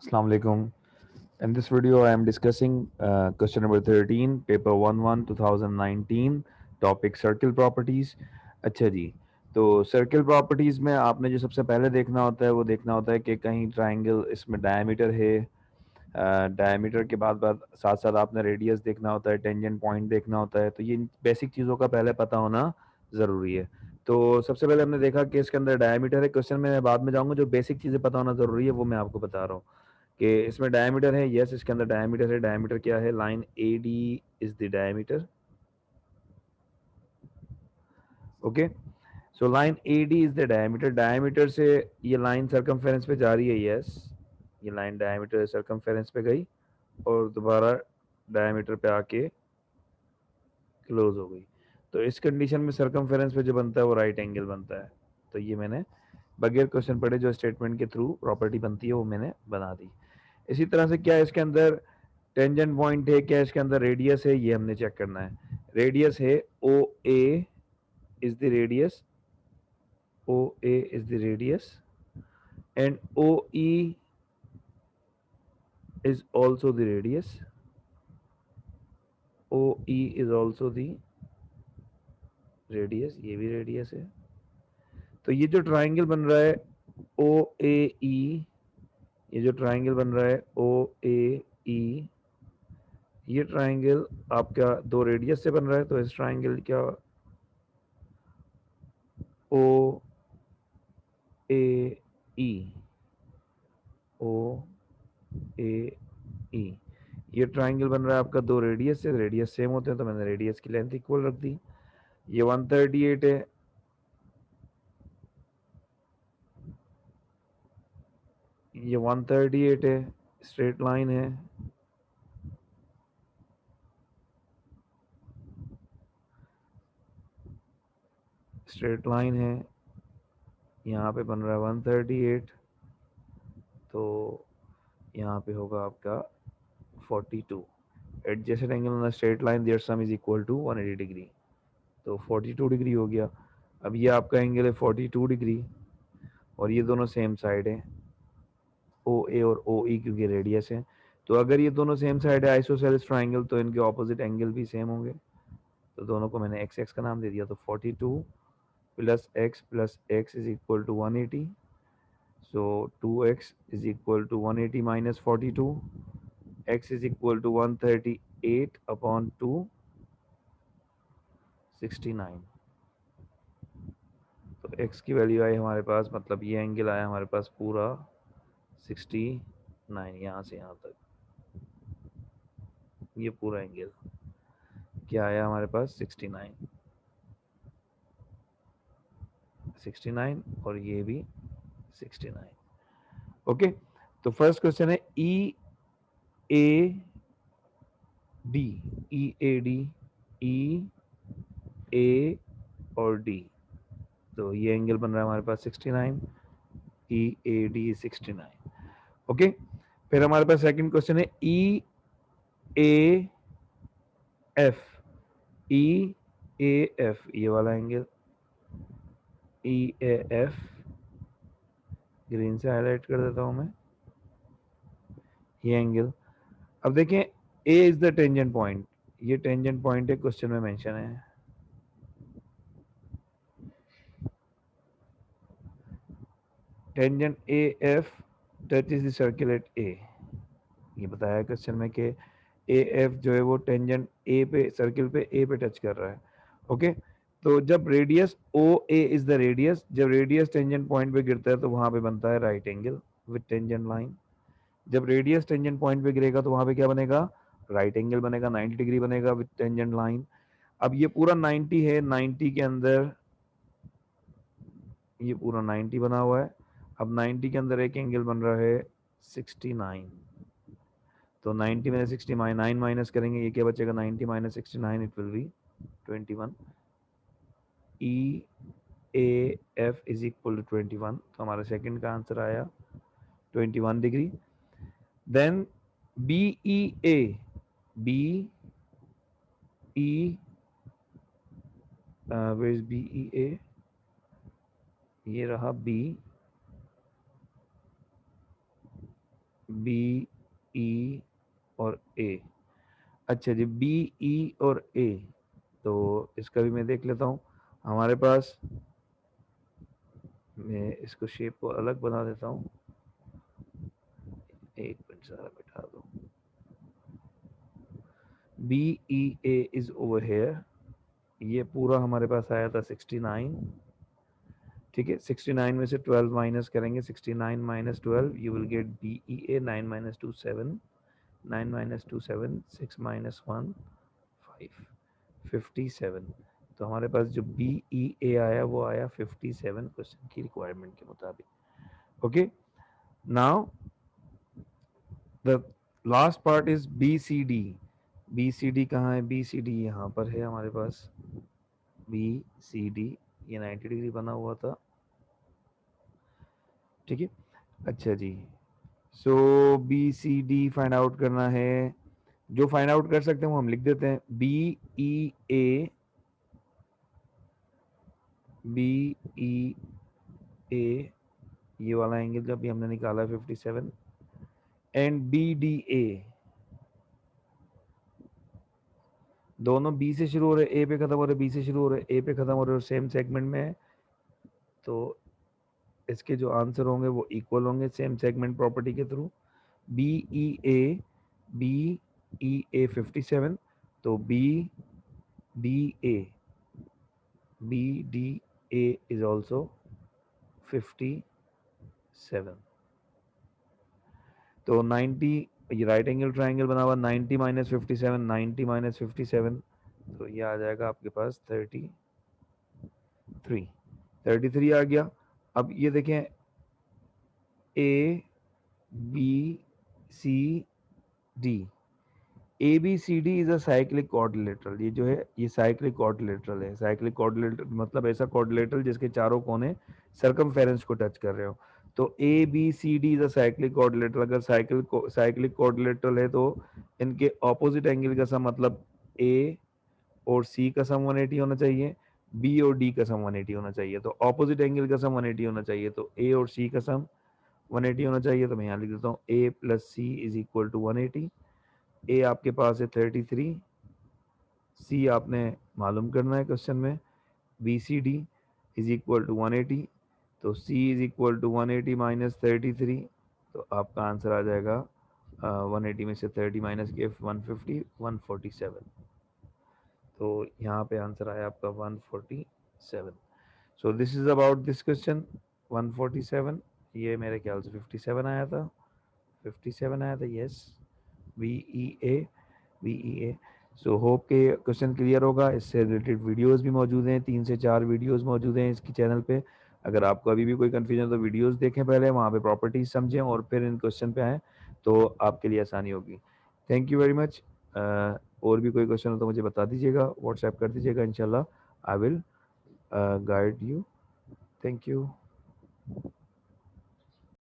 Assalamu alaikum. In this video, I am discussing question number 13, paper 11 2019, topic circle properties. अच्छा जी, तो circle properties में आपने जो सबसे पहले देखना होता है वो देखना होता है कि कहीं ट्राइंगल इसमें डायमीटर है। डायमीटर के बाद बाद साथ साथ आपने रेडियस देखना होता है, टेंजेंट पॉइंट देखना होता है। तो ये बेसिक चीज़ों का पहले पता होना ज़रूरी है। तो सबसे पहले हमने देखा कि इसके अंदर डायमीटर है। क्वेश्चन में मैं बाद में जाऊंगा, जो बेसिक चीज़ें पता होना ज़रूरी है वो मैं आपको बता रहा हूँ कि इसमें डायमीटर है। यस, इसके अंदर डायमीटर है। डायमीटर क्या है? Line A D is the diameter. Okay, so line A D is the diameter. Diameter से ये लाइन सरकमफेरेंस पे जा रही है। यस, ये लाइन डायमीटर सरकमफेरेंस पे गई और दोबारा डायमीटर पे आके क्लोज हो गई। तो इस कंडीशन में सरकमफेरेंस पे जो बनता है वो राइट एंगल बनता है। तो ये मैंने बगैर क्वेश्चन पढ़े जो स्टेटमेंट के थ्रू प्रॉपर्टी बनती है वो मैंने बना दी। इसी तरह से क्या इसके अंदर टेंजेंट पॉइंट है, क्या इसके अंदर रेडियस है, ये हमने चेक करना है। रेडियस है O A is the radius, O A is the radius and O E is also the radius, OE is also the radius, ये भी रेडियस है। तो ये जो ट्राइंगल बन रहा है ओ ए ई, ये जो ट्राइंगल बन रहा है ओ ए ई, ये ट्राइंगल आपका दो रेडियस से बन रहा है। तो इस ट्राइंगल क्या ओ ए ई, ओ ए ई, ये ट्राइंगल बन रहा है आपका दो रेडियस से। रेडियस सेम होते हैं तो मैंने रेडियस की लेंथ इक्वल रख दी। ये 138 है, ये 138 है, स्ट्रेट लाइन है। स्ट्रेट लाइन है, यहाँ पे बन रहा है 138, तो यहाँ पे होगा आपका 42। Adjacent angle on the straight line their sum is equal to 180 degree, तो 42 डिग्री हो गया। अब ये आपका एंगल है 42 डिग्री और ये दोनों सेम साइड है, ओ ए और ओ ई, क्योंकि रेडियस है। तो अगर ये दोनों सेम साइड है आइसोसेलेस ट्राइंगल, तो इनके ऑपोजिट एंगल भी सेम होंगे। तो दोनों को मैंने एक्स एक्स का नाम दे दिया। तो 42 plus x is equal to 180। So 2x is equal to 180 minus 42. X is equal to 138 upon 2, 69। तो x की वैल्यू आई हमारे पास, मतलब ये एंगल आया हमारे पास पूरा 69, यहाँ से यहाँ तक ये पूरा एंगल क्या आया हमारे पास 69, 69 और ये भी 69। ओके, तो फर्स्ट क्वेश्चन है ई A D, E A D, ई ए और डी। तो ये एंगल बन रहा है हमारे पास 69, ई ए डी 69। ओके, फिर हमारे पास सेकंड क्वेश्चन है ई A F, E A F, ये वाला angle E A F, green से हाईलाइट कर देता हूं मैं ये एंगल। अब देखें, A is the tangent point, ये टेंजेंट पॉइंट है, क्वेश्चन में मेंशन है। Tangent A F touches the circle at A, ये बताया क्वेश्चन में कि ए एफ जो है वो टेंजेंट ए पे, सर्किल पे ए पे टच कर रहा है। ओके, तो जब radius O A is the radius, जब रेडियस टेंजेंट पॉइंट पे गिरता है तो वहां पे बनता है right angle with tangent line. जब रेडियस टेंजेंट पॉइंट पे गिरेगा तो वहां पे क्या बनेगा? राइट एंगल बनेगा, 90 डिग्री बनेगा विद टेंजेंट लाइन। अब ये पूरा 90 है, 90 के अंदर ये पूरा 90 बना हुआ है। अब 90 के अंदर एक एंगल बन रहा है 69। तो 90 में 69 माइनस करेंगे, ये क्या बचेगा? 90 minus 69, it will be 21। E A F is equal to 21, तो हमारा सेकंड का आंसर आया 21 degree. Then B E A, B E, where is B E A, ये रहा बी बी ई और ए। अच्छा जी, बी ई और ए, तो इसका भी मैं देख लेता हूँ। हमारे पास, मैं इसको शेप को अलग बना देता हूँ, एक मिनट सारा बिठा दो। B E A is over here, ये पूरा हमारे पास आया था 69। ठीक है, 69 में से 12 माइनस करेंगे, 69 minus 12 you will get B E A. 9 minus 2 7, 9 minus 2 7, 6 minus 1 5, 57। तो हमारे पास जो बी ई ए आया वो आया 57 क्वेश्चन की रिक्वायरमेंट के मुताबिक। Okay, now the last part is B C D. B C D कहाँ है? बी सी डी यहाँ पर है हमारे पास। बी सी डी, ये 90 डिग्री बना हुआ था। ठीक है, अच्छा जी, so B C D find out करना है। जो फाइंड आउट कर सकते हैं वो हम लिख देते हैं। B E A, B E A, ये वाला एंगल जब भी हमने निकाला 57, एंड बी डी ए, दोनों बी से शुरू हो रहे, ए पे खत्म हो रहे, बी से शुरू हो रहे, ए पे खत्म हो रहे और सेम सेगमेंट में है, तो इसके जो आंसर होंगे वो इक्वल होंगे सेम सेगमेंट प्रॉपर्टी के थ्रू। B E A, B E A 57, तो B D A, B D A is also 57। तो 90, ये राइट एंगल ट्राइंगल बना हुआ, 90 माइनस 57, 90 माइनस 57, तो ये आ जाएगा आपके पास 33 आ गया। अब ये देखें, A B C D, A B C D is a cyclic quadrilateral. ये जो है ये साइक्लिक क्वाड्रिलेटरल है। साइक्लिक क्वाड्रिलेटरल मतलब ऐसा क्वाड्रिलेटरल जिसके चारों कोने सरकमफेरेंस को टच कर रहे हो। तो A B C D is a cyclic quadrilateral. अगर साइक्लिक क्वाड्रिलेटरल है तो इनके ऑपोजिट एंगल का सम, मतलब ए और सी का सम 180 होना चाहिए, बी और डी का सम 180 होना चाहिए। तो ऑपोजिट एंगल का सम 180 होना चाहिए, तो ए और सी का सम 180 होना चाहिए। तो मैं यहाँ लिख देता हूँ A plus C is equal to 180। A आपके पास है 33, सी आपने मालूम करना है क्वेश्चन में, B C D is equal to 180, तो C is equal to 180 minus 33, तो आपका आंसर आ जाएगा 180 में से 30 माइनस के 150, 147। तो यहाँ पे आंसर आया आपका 147। So this is about this question 147। ये मेरे ख्याल से 57 आया था, 57 आया था, यस, वी ई ए। सो होप के क्वेश्चन क्लियर होगा। इससे रिलेटेड वीडियोस भी मौजूद हैं, 3 से 4 वीडियोस मौजूद हैं इसकी चैनल पे। अगर आपको अभी भी कोई कन्फ्यूजन है तो वीडियोस देखें पहले, वहाँ पे प्रॉपर्टीज समझें और फिर इन क्वेश्चन पे आएँ, तो आपके लिए आसानी होगी। Thank you very much. और भी कोई क्वेश्चन हो तो मुझे बता दीजिएगा, व्हाट्सएप कर दीजिएगा, इंशाल्लाह I will guide you. Thank you.